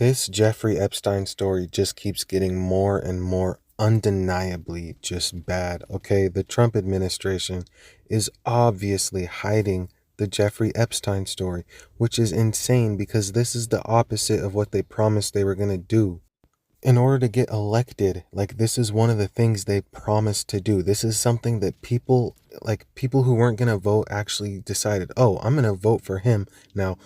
This Jeffrey Epstein story just keeps getting more and more undeniably just bad. Okay, the Trump administration is obviously hiding the Jeffrey Epstein story, which is insane because this is the opposite of what they promised they were going to do in order to get elected. Like, this is one of the things they promised to do. This is something that people who weren't going to vote actually decided, oh, I'm going to vote for him now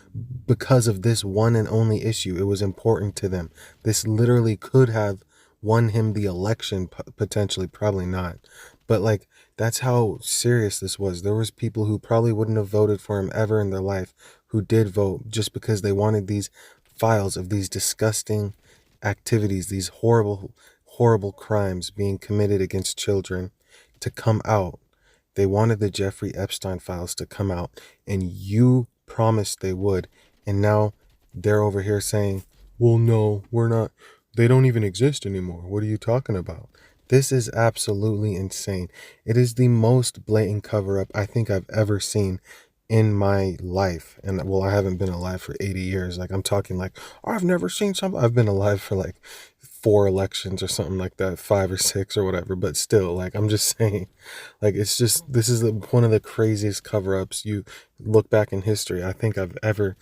because of this one and only issue. It was important to them. This literally could have won him the election, potentially, probably not, but like, that's how serious this was. There was people who probably wouldn't have voted for him ever in their life who did vote just because they wanted these files of these disgusting activities, these horrible, horrible crimes being committed against children to come out. They wanted the Jeffrey Epstein files to come out, and you promised they would. And now they're over here saying, well, no, we're not. They don't even exist anymore. What are you talking about? This is absolutely insane. It is the most blatant cover up I think I've ever seen in my life. And well, I haven't been alive for 80 years. Like, I'm talking like, I've never seen something. I've been alive for like 4 elections or something like that, 5 or 6 or whatever. But still, like, I'm just saying, like, it's just, this is one of the craziest cover ups you look back in history I think I've ever.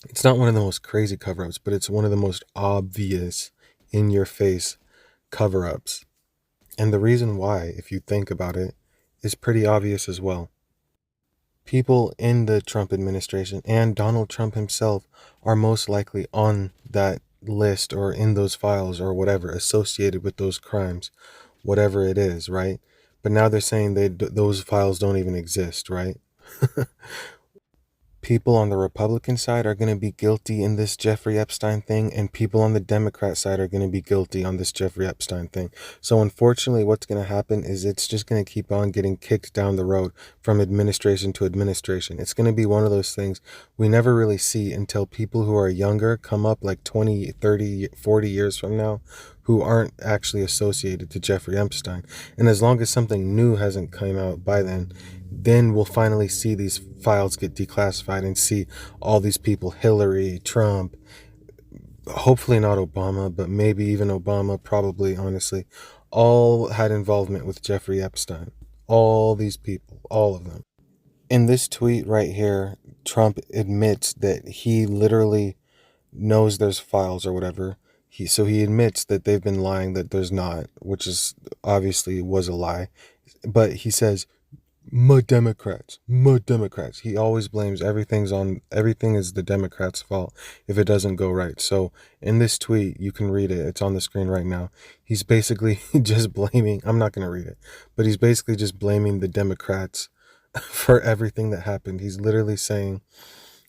It's not one of the most crazy cover ups, but it's one of the most obvious, in your face cover ups. And the reason why, if you think about it, is pretty obvious as well. People in the Trump administration and Donald Trump himself are most likely on that list or in those files or whatever associated with those crimes, whatever it is, right? But now they're saying those files don't even exist, right? People on the Republican side are going to be guilty in this Jeffrey Epstein thing, and people on the Democrat side are going to be guilty on this Jeffrey Epstein thing. So unfortunately, what's going to happen is it's just going to keep on getting kicked down the road from administration to administration. It's going to be one of those things we never really see until people who are younger come up like 20, 30, 40 years from now who aren't actually associated to Jeffrey Epstein. And as long as something new hasn't come out by then we'll finally see these files get declassified and see all these people, Hillary, Trump, hopefully not Obama, but maybe even Obama, probably, honestly, all had involvement with Jeffrey Epstein. All these people, all of them. In this tweet right here, Trump admits that he literally knows there's files or whatever. So he admits that they've been lying, that there's not, which is obviously was a lie. But he says, "My Democrats, my Democrats." He always blames everything is the Democrats' fault if it doesn't go right. So in this tweet, you can read it. It's on the screen right now. He's basically just blaming, I'm not going to read it, but he's basically just blaming the Democrats for everything that happened. He's literally saying,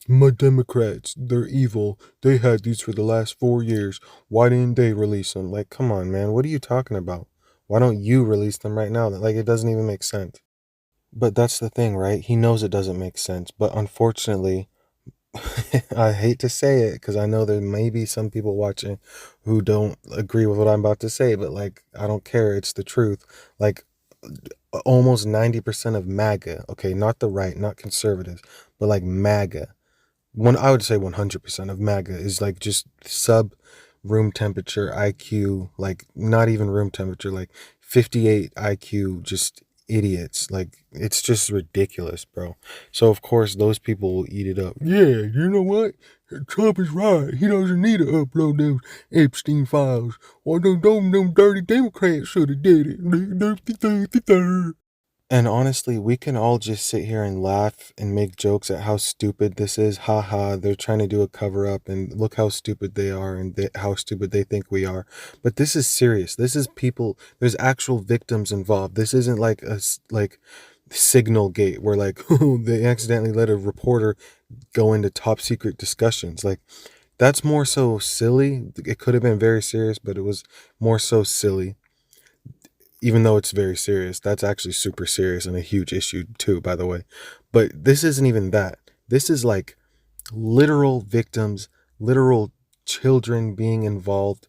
my Democrats, they're evil. They had these for the last 4 years. Why didn't they release them? Like, come on, man. What are you talking about? Why don't you release them right now? Like, it doesn't even make sense. But that's the thing, right? He knows it doesn't make sense. But unfortunately, I hate to say it because I know there may be some people watching who don't agree with what I'm about to say, but like, I don't care. It's the truth. Like, almost 90% of MAGA, okay, not the right, not conservatives, but like MAGA, I would say 100% of MAGA is like just sub room temperature IQ, like not even room temperature, like 58 IQ, just idiots. Like, it's just ridiculous, bro. So of course those people will eat it up. Yeah, you know what? Trump is right. He doesn't need to upload those Epstein files. Well, them dirty Democrats should have did it. And honestly, we can all just sit here and laugh and make jokes at how stupid this is. Ha ha, they're trying to do a cover up and look how stupid they are and how stupid they think we are. But this is serious. This is people, there's actual victims involved. This isn't like like Signal Gate where like they accidentally let a reporter go into top secret discussions. Like, that's more so silly. It could have been very serious, but it was more so silly, even though it's very serious. That's actually super serious and a huge issue too, by the way. But this isn't even that. This is like literal victims, literal children being involved,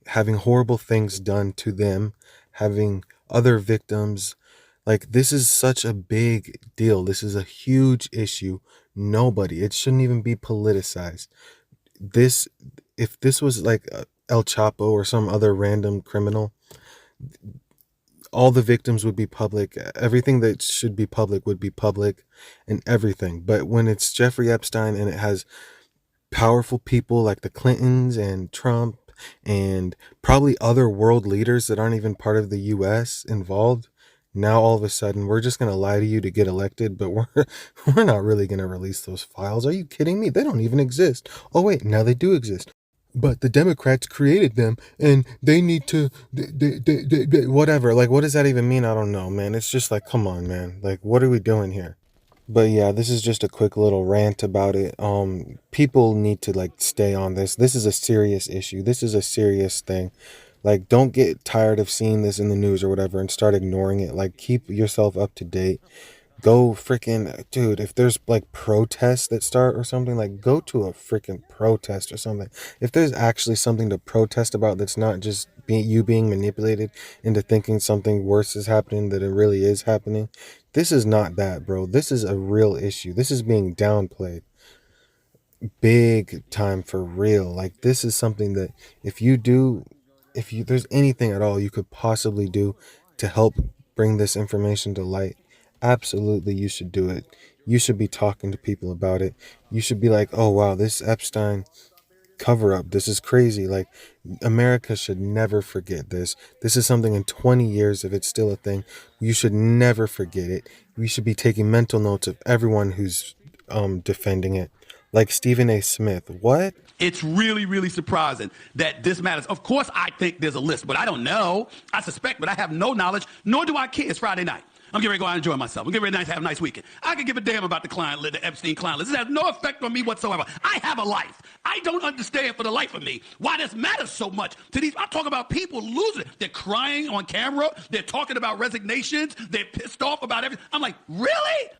having horrible things done to them, having other victims. Like, this is such a big deal. This is a huge issue. It shouldn't even be politicized. This if this was like El Chapo or some other random criminal, all the victims would be public. Everything that should be public would be public and everything. But when it's Jeffrey Epstein and it has powerful people like the Clintons and Trump and probably other world leaders that aren't even part of the US involved, now all of a sudden we're just going to lie to you to get elected, but we're we're not really going to release those files. Are you kidding me? They don't even exist. Oh wait, now they do exist. But the Democrats created them and they need to whatever. Like what does that even mean? I don't know, man. It's just like come on, man. Like what are we doing here? But yeah, this is just a quick little rant about it. People need to like stay on this. This is a serious issue. This is a serious thing. Like don't get tired of seeing this in the news or whatever and start ignoring it. Like keep yourself up to date. Go freaking dude, if there's like protests that start or something, like go to a freaking protest or something. If there's actually something to protest about that's not just being manipulated into thinking something worse is happening than it really is happening. This is not that, bro. This is a real issue. This is being downplayed big time for real. Like this is something that if you do, if you there's anything at all you could possibly do to help bring this information to light, absolutely you should do it. You should be talking to people about it. You should be like, oh wow, this Epstein cover up, this is crazy. Like America should never forget this. This is something in 20 years, if it's still a thing, you should never forget it. We should be taking mental notes of everyone who's defending it. Like Stephen A. Smith. What? It's really, really surprising that this matters. Of course, I think there's a list, but I don't know. I suspect, but I have no knowledge, nor do I care. It's Friday night. I'm getting ready to go out and enjoy myself. I'm getting ready to have a nice weekend. I could give a damn about the client list, the Epstein client list. This has no effect on me whatsoever. I have a life. I don't understand for the life of me why this matters so much to these. I'm talking about people losing it. They're crying on camera. They're talking about resignations. They're pissed off about everything. I'm like, really?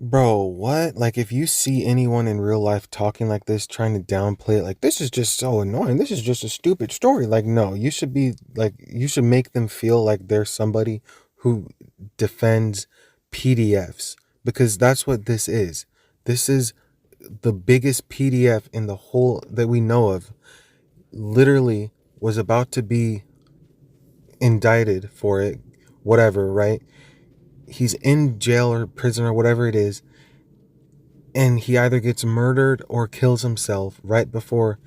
Bro, what? Like, if you see anyone in real life talking like this, trying to downplay it, like, this is just so annoying. This is just a stupid story. Like, no, you should be like, you should make them feel like they're somebody who defends PDFs because that's what this is. This is the biggest PDF in the whole that we know of. Literally was about to be indicted for it, whatever, right? He's in jail or prison or whatever it is, and he either gets murdered or kills himself right before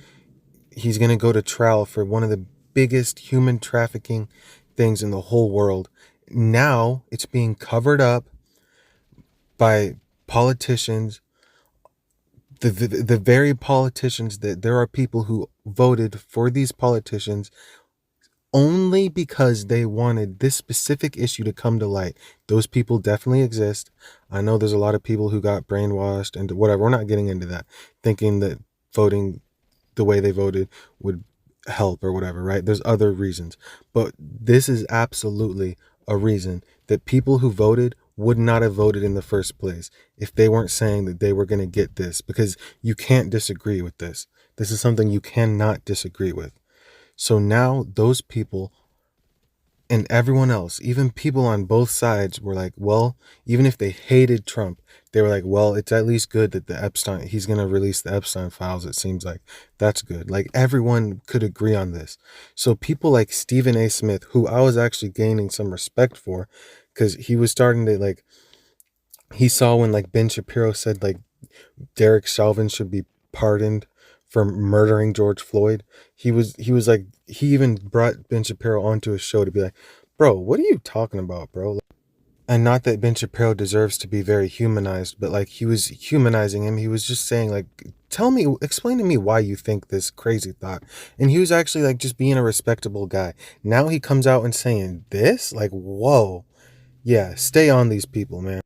he's going to go to trial for one of the biggest human trafficking things in the whole world. Now it's being covered up by politicians, the very politicians that there are people who voted for these politicians only because they wanted this specific issue to come to light. Those people definitely exist. I know there's a lot of people who got brainwashed and whatever. We're not getting into that, thinking that voting the way they voted would help or whatever, right? There's other reasons. But this is absolutely a reason that people who voted would not have voted in the first place if they weren't saying that they were going to get this, because you can't disagree with this. This is something you cannot disagree with. So now those people and everyone else, even people on both sides, were like, well, even if they hated Trump, they were like, well, it's at least good that he's going to release the Epstein files. It seems like that's good. Like everyone could agree on this. So people like Stephen A. Smith, who I was actually gaining some respect for, because he was starting to like, he saw when like Ben Shapiro said like Derek Chauvin should be pardoned for murdering George Floyd. He was like, he even brought Ben Shapiro onto his show to be like, bro, what are you talking about, bro? And not that Ben Shapiro deserves to be very humanized, but like he was humanizing him. He was just saying like, explain to me why you think this crazy thought. And he was actually like just being a respectable guy. Now he comes out and saying this, like, whoa. Yeah, stay on these people, man.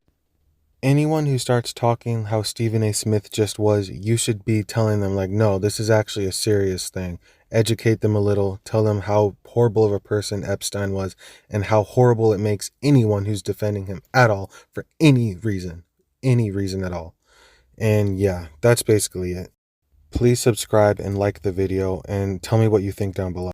Anyone who starts talking how Stephen A. Smith just was, you should be telling them, like, no, this is actually a serious thing. Educate them a little, tell them how horrible of a person Epstein was, and how horrible it makes anyone who's defending him at all for any reason at all. And yeah, that's basically it. Please subscribe and like the video, and tell me what you think down below.